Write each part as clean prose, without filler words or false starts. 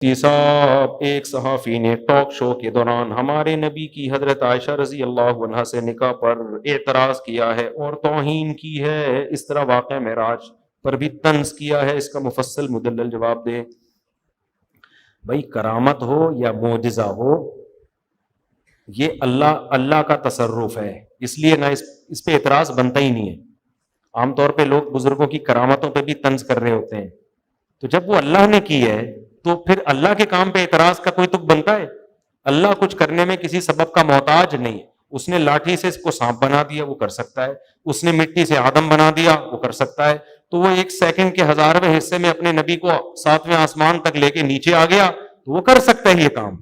صاحب ایک صحافی نے ٹاک شو کے دوران ہمارے نبی کی حضرت عائشہ رضی اللہ عنہا سے نکاح پر اعتراض کیا ہے اور توہین کی ہے، اس طرح واقعہ معراج پر بھی طنز کیا ہے، اس کا مفصل مدلل جواب دے۔ بھائی کرامت ہو یا معجزہ ہو، یہ اللہ کا تصرف ہے، اس لیے نہ اس پہ اعتراض بنتا ہی نہیں ہے۔ عام طور پہ لوگ بزرگوں کی کرامتوں پہ بھی طنز کر رہے ہوتے ہیں، تو جب وہ اللہ نے کی ہے تو پھر اللہ کے کام پہ اعتراض کا کوئی تک بنتا ہے؟ اللہ کچھ کرنے میں کسی سبب کا محتاج نہیں، اس نے لاٹھی سے اس کو سانپ بنا دیا، وہ کر سکتا ہے، اس نے مٹی سے آدم بنا دیا، وہ کر سکتا ہے، تو وہ ایک سیکنڈ کے 1000ویں حصے میں اپنے نبی کو 7ویں آسمان تک لے کے نیچے آ گیا، تو وہ کر سکتا ہے یہ کام۔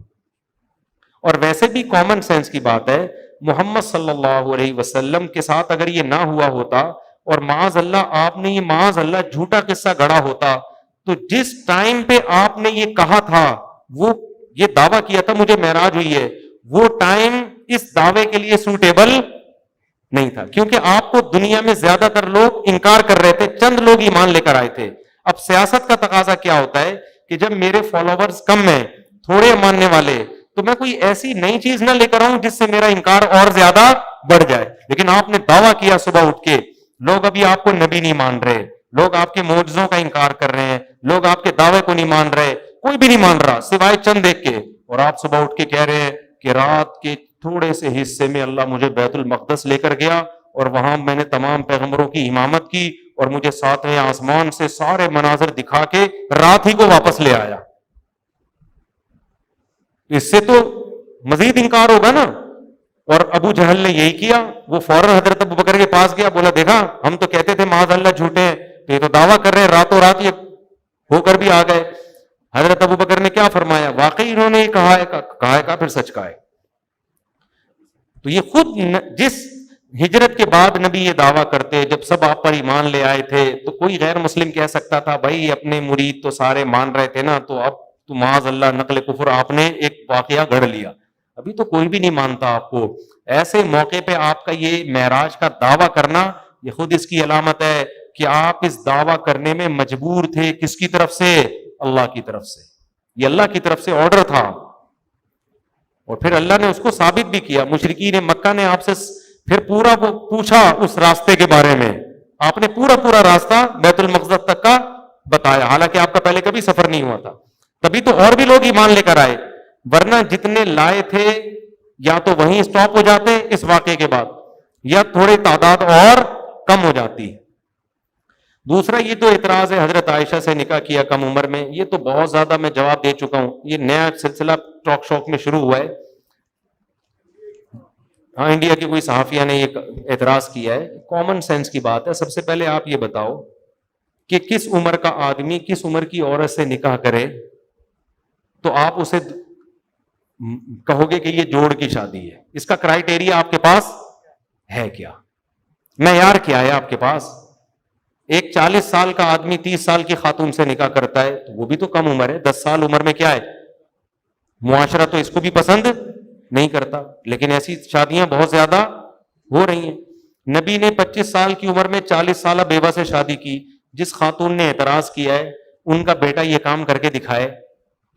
اور ویسے بھی کامن سینس کی بات ہے، محمد صلی اللہ علیہ وسلم کے ساتھ اگر یہ نہ ہوا ہوتا اور معاذ اللہ آپ نے یہ معاذ اللہ جھوٹا قصہ گڑا ہوتا، تو جس ٹائم پہ آپ نے یہ کہا تھا، وہ یہ دعویٰ کیا تھا مجھے معراج ہوئی ہے، وہ ٹائم اس دعوے کے لیے سوٹیبل نہیں تھا، کیونکہ آپ کو دنیا میں زیادہ تر لوگ انکار کر رہے تھے، چند لوگ ایمان لے کر آئے تھے۔ اب سیاست کا تقاضا کیا ہوتا ہے کہ جب میرے فالوورز کم ہیں، تھوڑے ماننے والے، تو میں کوئی ایسی نئی چیز نہ لے کر آؤں جس سے میرا انکار اور زیادہ بڑھ جائے۔ لیکن آپ نے دعویٰ کیا صبح اٹھ کے، لوگ ابھی آپ کو نبی نہیں مان رہے، لوگ آپ کے معجزوں کا انکار کر رہے ہیں، لوگ آپ کے دعوے کو نہیں مان رہے، کوئی بھی نہیں مان رہا سوائے چند ایک کے، اور آپ صبح اٹھ کے کہہ رہے ہیں کہ رات کے تھوڑے سے حصے میں اللہ مجھے بیت المقدس لے کر گیا اور وہاں میں نے تمام پیغمبروں کی امامت کی اور مجھے 7ویں آسمان سے سارے مناظر دکھا کے رات ہی کو واپس لے آیا۔ اس سے تو مزید انکار ہوگا نا۔ اور ابو جہل نے یہی کیا، وہ فوراً حضرت ابو بکر کے پاس گیا، بولا دیکھا ہم تو کہتے تھے معاذ اللہ جھوٹے ہیں، تو یہ تو دعویٰ کر رہے ہیں، راتوں رات یہ ہو کر بھی آ گئے۔ حضرت ابو بکر نے کیا فرمایا؟ واقعی انہوں نے یہ کہا ہے پھر سچ کہا ہے۔ تو یہ خود جس ہجرت کے بعد نبی یہ دعویٰ کرتے، جب سب آپ پر ایمان لے آئے تھے تو کوئی غیر مسلم کہہ سکتا تھا بھائی اپنے مرید تو سارے مان رہے تھے نا، تو اب تو معاذ اللہ نقل کفر آپ نے ایک واقعہ گھڑ لیا، ابھی تو کوئی بھی نہیں مانتا آپ کو۔ ایسے موقع پہ آپ کا یہ معراج کا دعویٰ کرنا، یہ خود اس کی علامت ہے کہ آپ اس دعویٰ کرنے میں مجبور تھے۔ کس کی طرف سے؟ اللہ کی طرف سے، یہ اللہ کی طرف سے آرڈر تھا، اور پھر اللہ نے اس کو ثابت بھی کیا۔ مشرکین مکہ نے آپ سے پھر پورا پوچھا اس راستے کے بارے میں، آپ نے پورا راستہ بیت المقدس تک کا بتایا، حالانکہ آپ کا پہلے کبھی سفر نہیں ہوا تھا، تبھی تو اور بھی لوگ ایمان لے کر آئے، ورنہ جتنے لائے تھے یا تو وہیں سٹاپ ہو جاتے اس واقعے کے بعد، یا تھوڑی تعداد اور کم ہو جاتی۔ دوسرا یہ تو اعتراض ہے حضرت عائشہ سے نکاح کیا کم عمر میں، یہ تو بہت زیادہ میں جواب دے چکا ہوں، یہ نیا سلسلہ ٹاک شوق میں شروع ہوا ہے۔ ہاں انڈیا کی کوئی صحافیہ نے یہ اعتراض کیا ہے، کامن سینس کی بات ہے۔ سب سے پہلے آپ یہ بتاؤ کہ کس عمر کا آدمی کس عمر کی عورت سے نکاح کرے تو آپ اسے کہو گے کہ یہ جوڑ کی شادی ہے؟ اس کا کرائیٹیریا آپ کے پاس ہے کیا؟ معیار کیا ہے آپ کے پاس؟ ایک 40 سال کا آدمی 30 سال کی خاتون سے نکاح کرتا ہے تو وہ بھی تو کم عمر ہے، 10 سال عمر میں کیا ہے؟ معاشرہ تو اس کو بھی پسند نہیں کرتا، لیکن ایسی شادیاں بہت زیادہ ہو رہی ہیں۔ نبی نے 25 سال کی عمر میں 40 سالہ بیوہ سے شادی کی، جس خاتون نے اعتراض کیا ہے ان کا بیٹا یہ کام کر کے دکھائے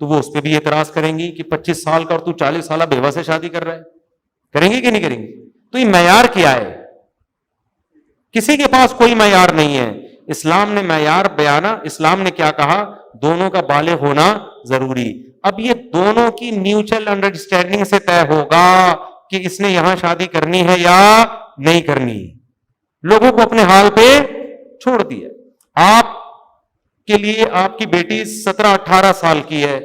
تو وہ اس پہ بھی اعتراض کریں گی کہ 25 سال کا اور تو 40 سالہ بیوہ سے شادی کر رہا ہے، کریں گے کہ نہیں کریں گے؟ تو یہ معیار کیا ہے؟ کسی کے پاس کوئی معیار نہیں ہے۔ اسلام نے معیار بیانا، اسلام نے کیا کہا؟ دونوں کا بالغ ہونا ضروری۔ اب یہ دونوں کی میوچل انڈرسٹینڈنگ سے طے ہوگا کہ اس نے یہاں شادی کرنی ہے یا نہیں کرنی۔ لوگوں کو اپنے حال پہ چھوڑ دیا۔ آپ کے لیے آپ کی بیٹی 17-18 سال کی ہے،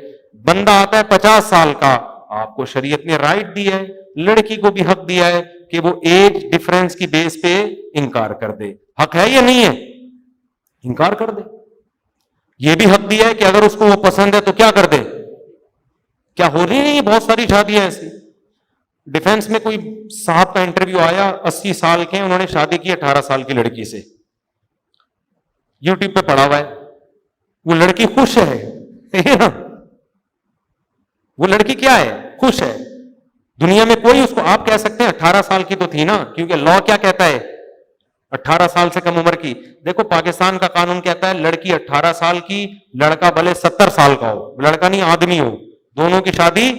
بندہ آتا ہے 50 سال کا، آپ کو شریعت نے رائٹ دیا ہے، لڑکی کو بھی حق دیا ہے کہ وہ ایج ڈیفرنس کی بیس پہ انکار کر دے۔ حق ہے یا نہیں ہے؟ انکار کر دے۔ یہ بھی حق دیا ہے کہ اگر اس کو وہ پسند ہے تو کیا کر دے۔ کیا ہو رہی ہیں بہت ساری شادیاں ایسی؟ ڈیفنس میں کوئی صاحب کا انٹرویو آیا، 80 سال کے، انہوں نے شادی کی 18 سال کی لڑکی سے، یوٹیوب پہ پڑا ہوا ہے، وہ لڑکی خوش ہے وہ لڑکی کیا ہے؟ خوش ہے۔ دنیا میں کوئی اس کو، آپ کہہ سکتے ہیں 18 سال کی تو تھی نا، کیونکہ لا کیا کہتا ہے؟ 18 سال سے کم عمر کی. دیکھو پاکستان کا قانون کہتا ہے لڑکی 18 سال کی, لڑکا بھلے 70 سال کا ہو, لڑکا نہیں آدمی ہو, دونوں کی شادی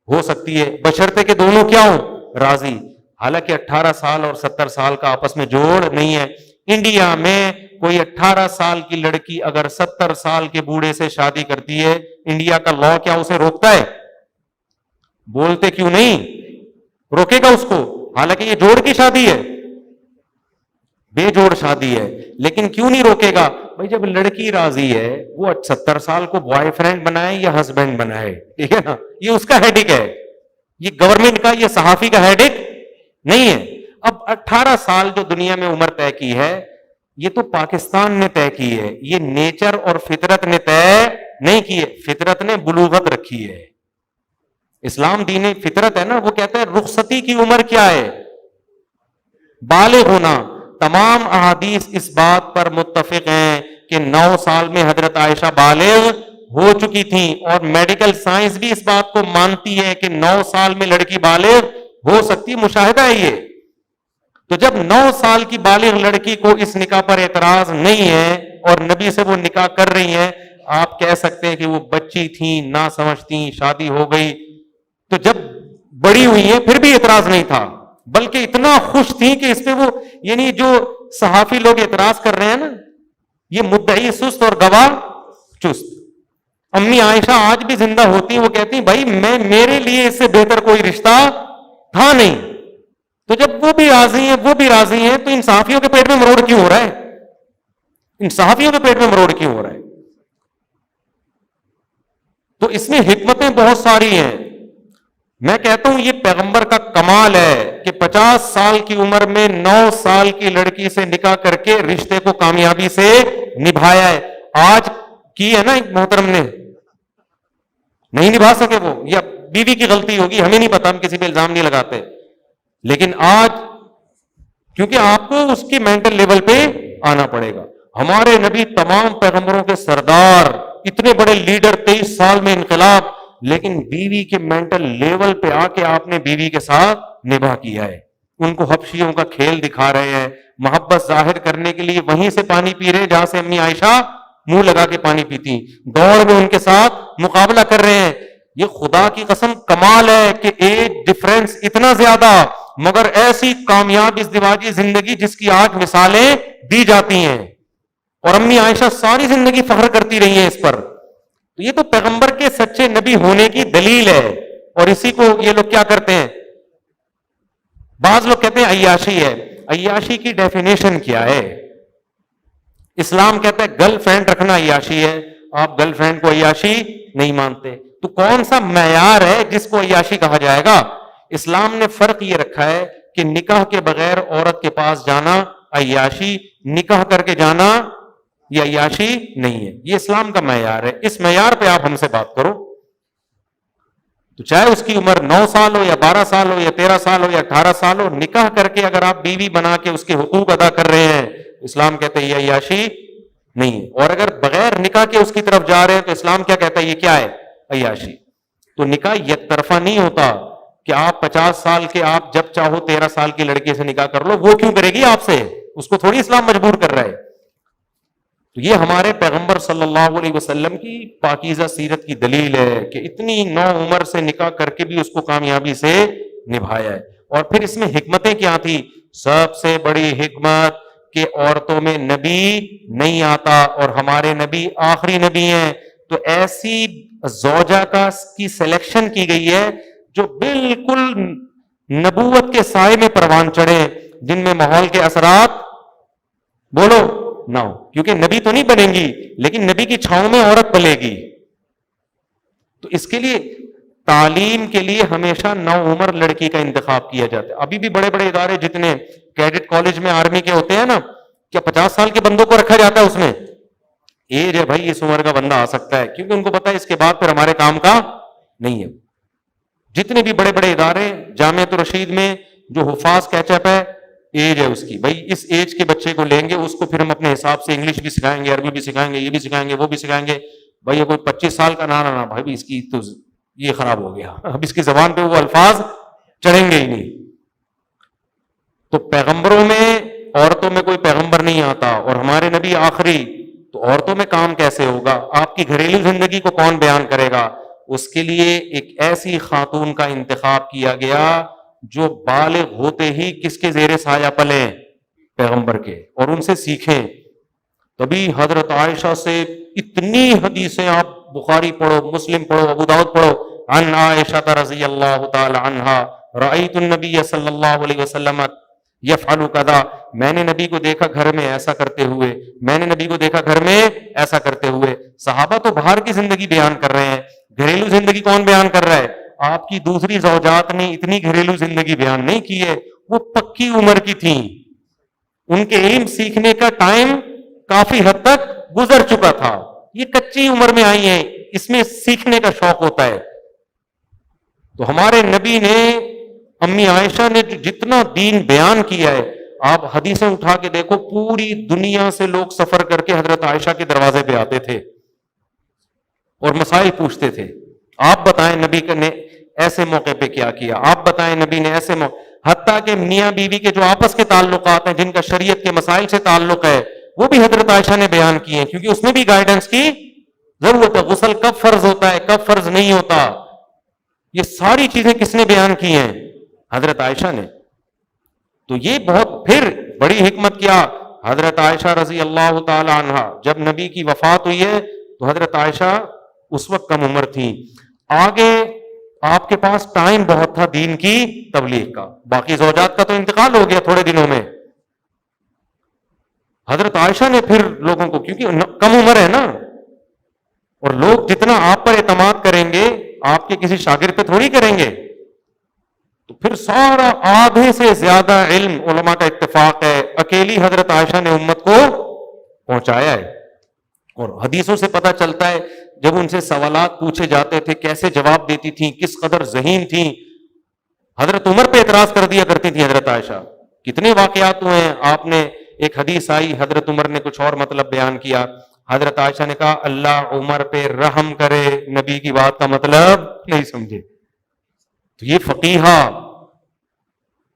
ہو سکتی ہے بشرطے کہ دونوں کیا ہو, راضی. حالانکہ 18 سال اور 70 سال کا آپس میں جوڑ نہیں ہے. انڈیا میں کوئی 18 سال کی لڑکی اگر 70 سال کے بوڑھے سے شادی کرتی ہے, انڈیا کا لا کیا اسے روکتا ہے؟ بولتے کیوں نہیں؟ روکے گا اس کو, حالانکہ یہ جوڑ کی شادی ہے, بے جوڑ شادی ہے. لیکن کیوں نہیں روکے گا؟ بھائی جب لڑکی راضی ہے, وہ 70 سال کو بوائے فرینڈ بنائے یا ہسبینڈ بنائے, ٹھیک ہے نا, یہ اس کا ہیڈک ہے, یہ گورنمنٹ کا, یہ صحافی کا ہیڈک نہیں ہے. اب 18 سال جو دنیا میں عمر طے کی ہے, یہ تو پاکستان نے طے کی ہے, یہ نیچر اور فطرت نے طے نہیں کی ہے. فطرت نے بلوغت رکھی ہے. اسلام دین فطرت ہے نا, وہ کہتا ہے رخصتی کی عمر کیا ہے؟ بالغ ہونا. تمام احادیث اس بات پر متفق ہیں کہ 9 سال میں حضرت عائشہ بالغ ہو چکی تھیں, اور میڈیکل سائنس بھی اس بات کو مانتی ہے کہ 9 سال میں لڑکی بالغ ہو سکتی. مشاہدہ ہے یہ. تو جب 9 سال کی بالغ لڑکی کو اس نکاح پر اعتراض نہیں ہے اور نبی سے وہ نکاح کر رہی ہیں, آپ کہہ سکتے ہیں کہ وہ بچی تھیں, نہ سمجھتی, شادی ہو گئی. تو جب بڑی ہوئی ہیں پھر بھی اعتراض نہیں تھا, بلکہ اتنا خوش تھی کہ اس پہ وہ, یعنی جو صحافی لوگ اعتراض کر رہے ہیں نا, یہ مدعی سست اور گواہ چست. امی عائشہ آج بھی زندہ ہوتی ہیں, وہ کہتی ہیں بھائی میرے لیے اس سے بہتر کوئی رشتہ تھا نہیں. تو جب وہ بھی راضی ہیں, وہ بھی راضی ہیں, تو ان صحافیوں کے پیٹ میں مروڑ کیوں ہو رہا ہے؟ ان صحافیوں کے پیٹ میں مروڑ کیوں ہو رہا ہے؟ تو اس میں حکمتیں بہت ساری ہیں. میں کہتا ہوں یہ پیغمبر کا کمال ہے کہ 50 سال کی عمر میں 9 سال کی لڑکی سے نکاح کر کے رشتے کو کامیابی سے نبھایا ہے. آج کی ہے نا ایک محترم نے, نہیں نبھا سکے وہ, یا بیوی کی غلطی ہوگی, ہمیں نہیں پتا, ہم کسی پہ الزام نہیں لگاتے. لیکن آج کیونکہ آپ کو اس کی مینٹل لیول پہ آنا پڑے گا. ہمارے نبی تمام پیغمبروں کے سردار, اتنے بڑے لیڈر, 23 سال میں انقلاب, لیکن بیوی کے مینٹل لیول پہ آ کے آپ نے بیوی کے ساتھ نباہ کیا ہے. ان کو حبشیوں کا کھیل دکھا رہے ہیں, محبت ظاہر کرنے کے لیے وہیں سے پانی پی رہے جہاں سے امی عائشہ منہ لگا کے پانی پیتی, دوڑ میں ان کے ساتھ مقابلہ کر رہے ہیں. یہ خدا کی قسم کمال ہے کہ ایج ڈفرنس اتنا زیادہ, مگر ایسی کامیاب ازدواجی زندگی جس کی آج مثالیں دی جاتی ہیں, اور امی عائشہ ساری زندگی فخر کرتی رہی ہیں اس پر. تو یہ تو پیغمبر کے سچے نبی ہونے کی دلیل ہے. اور اسی کو یہ لوگ کیا کرتے ہیں, بعض لوگ کہتے ہیں عیاشی ہے. عیاشی کی ڈیفینیشن کیا ہے؟ اسلام کہتا ہے گرل فرینڈ رکھنا عیاشی ہے, آپ گرل فرینڈ کو عیاشی نہیں مانتے. تو کون سا معیار ہے جس کو عیاشی کہا جائے گا؟ اسلام نے فرق یہ رکھا ہے کہ نکاح کے بغیر عورت کے پاس جانا عیاشی, نکاح کر کے جانا یہ عیاشی نہیں ہے. یہ اسلام کا معیار ہے. اس معیار پہ آپ ہم سے بات کرو. تو چاہے اس کی عمر 9 سال ہو یا 12 سال ہو یا 13 سال ہو یا 18 سال ہو, نکاح کر کے اگر آپ بیوی بنا کے اس کے حقوق ادا کر رہے ہیں, اسلام کہتا ہے یہ عیاشی نہیں ہے. اور اگر بغیر نکاح کے اس کی طرف جا رہے ہیں تو اسلام کیا کہتا ہے, یہ کیا ہے, عیاشی. تو نکاح یک طرفہ نہیں ہوتا کہ آپ 50 سال کے, آپ جب چاہو 13 سال کی لڑکی سے نکاح کر لو, وہ کیوں کرے گی آپ سے, اس کو تھوڑی اسلام مجبور کر رہا ہے. تو یہ ہمارے پیغمبر صلی اللہ علیہ وسلم کی پاکیزہ سیرت کی دلیل ہے کہ اتنی نو عمر سے نکاح کر کے بھی اس کو کامیابی سے نبھایا ہے. اور پھر اس میں حکمتیں کیا تھی؟ سب سے بڑی حکمت کہ عورتوں میں نبی نہیں آتا اور ہمارے نبی آخری نبی ہیں. تو ایسی زوجہ کی سلیکشن کی گئی ہے جو بالکل نبوت کے سائے میں پروان چڑھے, جن میں ماحول کے اثرات بولو نہ ہو, کیونکہ نبی تو نہیں بنیں گی لیکن نبی کی چھاؤں میں عورت پلے گی. تو اس کے لیے تعلیم کے لیے ہمیشہ نو عمر لڑکی کا انتخاب کیا جاتا ہے. ابھی بھی بڑے بڑے ادارے جتنے کیڈٹ کالج میں آرمی کے ہوتے ہیں نا, کیا 50 سال کے بندوں کو رکھا جاتا ہے اس میں؟ ایج ہے بھائی, اس عمر کا بندہ آ سکتا ہے, کیونکہ ان کو پتا ہے اس کے بعد پھر ہمارے کام کا نہیں ہے. جتنے بھی بڑے بڑے ادارے, جامعۃ الرشید میں جو حفاظ کیچ اپ ہے, ایج ہے اس کی, بھائی اس ایج کے بچے کو لیں گے, اس کو پھر ہم اپنے حساب سے انگلش بھی سکھائیں گے, عربی بھی سکھائیں گے, یہ بھی سکھائیں گے, وہ بھی سکھائیں گے. بھائی یہ کوئی 25 سال کا نہ بھائی اس کی تو یہ خراب ہو گیا, اب اس کی زبان پہ وہ الفاظ چڑھیں گے ہی نہیں. تو پیغمبروں میں عورتوں میں کوئی پیغمبر نہیں آتا اور ہمارے نبی آخری، تو عورتوں میں کام کیسے ہوگا؟ آپ کی گھریلو زندگی کو کون بیان کرے گا؟ اس کے لیے ایک ایسی خاتون کا انتخاب کیا گیا جو بالغ ہوتے ہی کس کے زیر سایہ پلے؟ پیغمبر کے، اور ان سے سیکھیں۔ تبھی حضرت عائشہ سے اتنی حدیثیں، آپ بخاری پڑھو، مسلم پڑھو، ابو داؤد پڑھو، عن عائشہ رضی اللہ تعالی عنہا رأیت النبی صلی اللہ علیہ وسلم یفعل کذا، میں نے نبی کو دیکھا گھر میں ایسا کرتے ہوئے، میں نے نبی کو دیکھا گھر میں ایسا کرتے ہوئے۔ صحابہ تو باہر کی زندگی بیان کر رہے ہیں، گھریلو زندگی کون بیان کر رہا ہے؟ آپ کی دوسری زوجات نے اتنی گھریلو زندگی بیان نہیں کی ہے، وہ پکی عمر کی تھیں، ان کے علم سیکھنے کا ٹائم کافی حد تک گزر چکا تھا، یہ کچی عمر میں آئی ہیں، اس میں سیکھنے کا شوق ہوتا ہے۔ تو ہمارے نبی نے، امی عائشہ نے جتنا دین بیان کیا ہے، آپ حدیثیں اٹھا کے دیکھو، پوری دنیا سے لوگ سفر کر کے حضرت عائشہ کے دروازے پہ آتے تھے اور مسائل پوچھتے تھے۔ آپ بتائیں نبی نے ایسے موقع پہ کیا کیا، آپ بتائیں نبی نے ایسے موقع، حتیٰ کہ میاں بیوی کے جو آپس کے تعلقات ہیں جن کا شریعت کے مسائل سے تعلق ہے، وہ بھی حضرت عائشہ نے بیان کیے ہیں، کیونکہ اس میں بھی گائیڈنس کی ضرورت ہے۔ غسل کب فرض ہوتا ہے، کب فرض نہیں ہوتا، یہ ساری چیزیں کس نے بیان کی ہیں؟ حضرت عائشہ نے۔ تو یہ بہت پھر بڑی حکمت کیا، حضرت عائشہ رضی اللہ تعالی عنہا جب نبی کی وفات ہوئی ہے تو حضرت عائشہ اس وقت کم عمر تھی، آگے آپ کے پاس ٹائم بہت تھا دین کی تبلیغ کا، باقی زوجات کا تو انتقال ہو گیا تھوڑے دنوں میں۔ حضرت عائشہ نے پھر لوگوں کو، کیونکہ کم عمر ہے نا، اور لوگ جتنا آپ پر اعتماد کریں گے آپ کے کسی شاگرد پہ تھوڑی کریں گے، تو پھر سارا آدھے سے زیادہ علم علماء کا اتفاق ہے اکیلی حضرت عائشہ نے امت کو پہنچایا ہے۔ اور حدیثوں سے پتہ چلتا ہے جب ان سے سوالات پوچھے جاتے تھے کیسے جواب دیتی تھیں، کس قدر ذہین تھیں۔ حضرت عمر پہ اعتراض کر دیا کرتی تھی حضرت عائشہ، کتنے واقعات ہوئے ہیں، آپ نے ایک حدیث آئی حضرت عمر نے کچھ اور مطلب بیان کیا، حضرت عائشہ نے کہا اللہ عمر پہ رحم کرے، نبی کی بات کا مطلب نہیں سمجھے۔ تو یہ فقیہہ،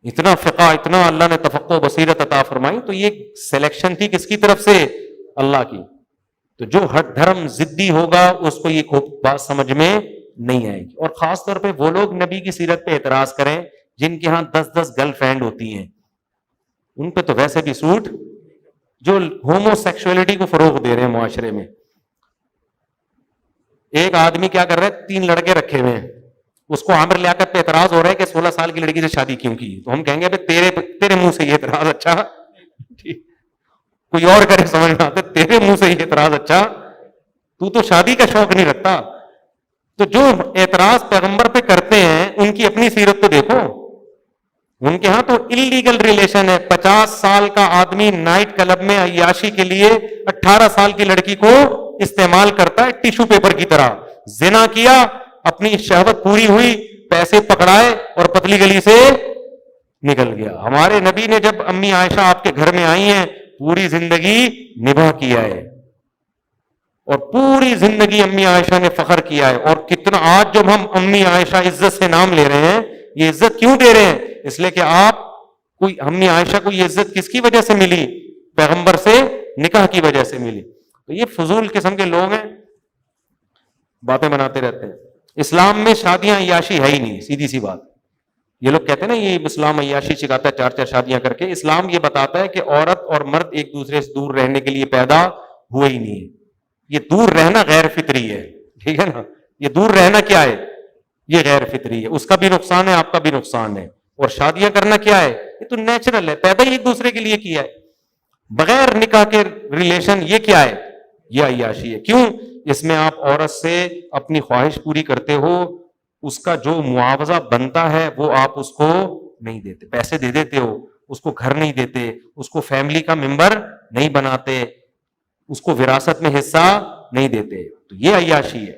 اتنا فقہ، اتنا اللہ نے تفقہ و بصیرت عطا فرمائی، تو یہ سلیکشن تھی کس کی طرف سے؟ اللہ کی۔ تو جو ہٹ دھرم ضدی ہوگا اس کو یہ خوب بات سمجھ میں نہیں آئے گی، اور خاص طور پہ وہ لوگ نبی کی سیرت پہ اعتراض کریں جن کے ہاں 10 گرل فرینڈ ہوتی ہیں، ان پہ تو ویسے بھی سوٹ، جو ہومو سیکشولیٹی کو فروغ دے رہے ہیں معاشرے میں۔ ایک آدمی کیا کر رہا ہے، 3 لڑکے رکھے ہوئے ہیں، اس کو عامر لیاقت پہ اعتراض ہو رہا ہے کہ 16 سال کی لڑکی سے شادی کیوں کی، تو ہم کہیں گے تیرے منہ سے یہ اعتراض اچھا، کوئی اور کرے سمجھ نہ آتے، تیرے منہ سے یہ اعتراض اچھا، تو شادی کا شوق نہیں رکھتا۔ تو جو اعتراض پیغمبر پہ کرتے ہیں ان کی اپنی سیرت تو دیکھو، ان کے ہاں تو انلیگل ریلیشن ہے، 50 سال کا آدمی نائٹ کلب میں عیاشی کے لیے 18 سال کی لڑکی کو استعمال کرتا ہے ٹیشو پیپر کی طرح، زنا کیا، اپنی شہوت پوری ہوئی، پیسے پکڑائے اور پتلی گلی سے نکل گیا۔ ہمارے نبی نے جب امی عائشہ آپ کے گھر میں آئی ہیں پوری زندگی نبھا کیا ہے، اور پوری زندگی امی عائشہ نے فخر کیا ہے، اور کتنا آج جب ہم امی عائشہ عزت سے نام لے رہے ہیں، یہ عزت کیوں دے رہے ہیں؟ اس لیے کہ آپ کوئی، امی عائشہ کو یہ عزت کس کی وجہ سے ملی؟ پیغمبر سے نکاح کی وجہ سے ملی۔ تو یہ فضول قسم کے لوگ ہیں، باتیں بناتے رہتے ہیں۔ اسلام میں شادیاں عیاشی ہے ہی نہیں، سیدھی سی بات۔ یہ لوگ کہتے ہیں نا یہ اسلام عیاشی سکھاتا ہے 4 شادیاں کر کے، اسلام یہ بتاتا ہے کہ عورت اور مرد ایک دوسرے سے دور رہنے کے لیے پیدا ہوئے ہی نہیں ہے، یہ دور رہنا غیر فطری ہے، ٹھیک ہے نا، یہ دور رہنا کیا ہے؟ یہ غیر فطری ہے، اس کا بھی نقصان ہے، آپ کا بھی نقصان ہے۔ اور شادیاں کرنا کیا ہے؟ یہ تو نیچرل ہے، پیدا ہی ایک دوسرے کے لیے کیا ہے، بغیر نکاح کے ریلیشن یہ کیا ہے؟ یہ عیاشی ہے۔ کیوں؟ اس میں آپ عورت سے اپنی خواہش پوری کرتے ہو، اس کا جو معاوضہ بنتا ہے وہ آپ اس کو نہیں دیتے، پیسے دے دیتے ہو، اس کو گھر نہیں دیتے، اس کو فیملی کا ممبر نہیں بناتے، اس کو وراثت میں حصہ نہیں دیتے، تو یہ عیاشی ہے۔